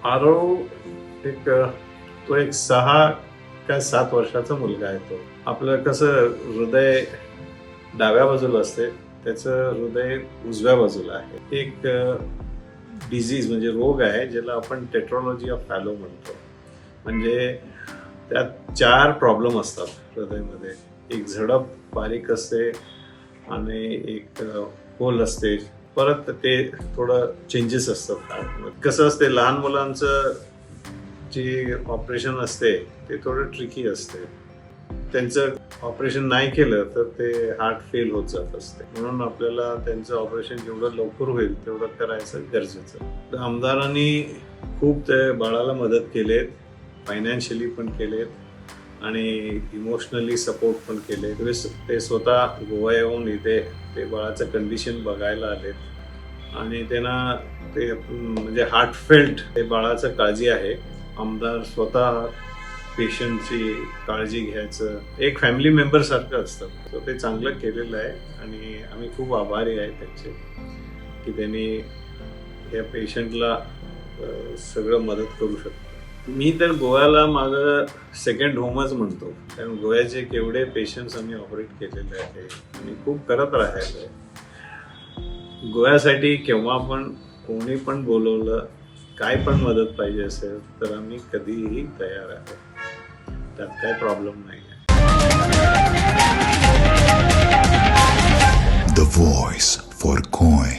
आरव तो एक 6 का 7 वर्षाचा मुलगा आहे. तो आपलं कसं हृदय डाव्या बाजूला असते, त्याचं हृदय उजव्या बाजूला आहे. एक डिझीज म्हणजे रोग आहे ज्याला आपण टेट्रोलॉजी ऑफ फॅलो म्हणतो. म्हणजे त्यात 4 प्रॉब्लेम असतात हृदयामध्ये. एक झडप बारीक असते आणि एक होल असते. परत ते थोडं चेंजेस असतात. कसं असते, लहान मुलांचं जे ऑपरेशन असते ते थोडं ट्रिकी असते. त्यांचं ऑपरेशन नाही केलं तर ते हार्ट फेल होत जात असते. म्हणून आपल्याला त्यांचं ऑपरेशन जेवढं लवकर होईल तेवढं करायचं गरजेचं. आमदारांनी खूप ते बाळाला मदत केलेत, फायनान्शियली पण केलेत आणि इमोशनली सपोर्ट पण केले. ते स्वतः गोवा येऊन इथे ते बाळाचं कंडिशन बघायला आलेत आणि त्यांना ते म्हणजे हार्टफेल्ट ते बाळाचं काळजी आहे. आमदार स्वतः पेशंटची काळजी घ्यायचं एक फॅमिली मेंबर सारखं असतं. तर ते चांगलं केलेलं आहे आणि आम्ही खूप आभारी आहे त्यांचे की त्यांनी या पेशंटला सगळं मदत करू शकतो. मी तर गोव्याला माझं सेकंड होमच म्हणतो, कारण गोव्याचे केवढे पेशंट्स आम्ही ऑपरेट केलेले आहे आणि खूप करत राहिलो आहे. गोव्यासाठी केव्हा पण कोणी पण बोलवलं, काय पण मदत पाहिजे असेल तर आम्ही कधीही तयार आहे. त्यात काही प्रॉब्लेम नाही आहे. The voice for Koi.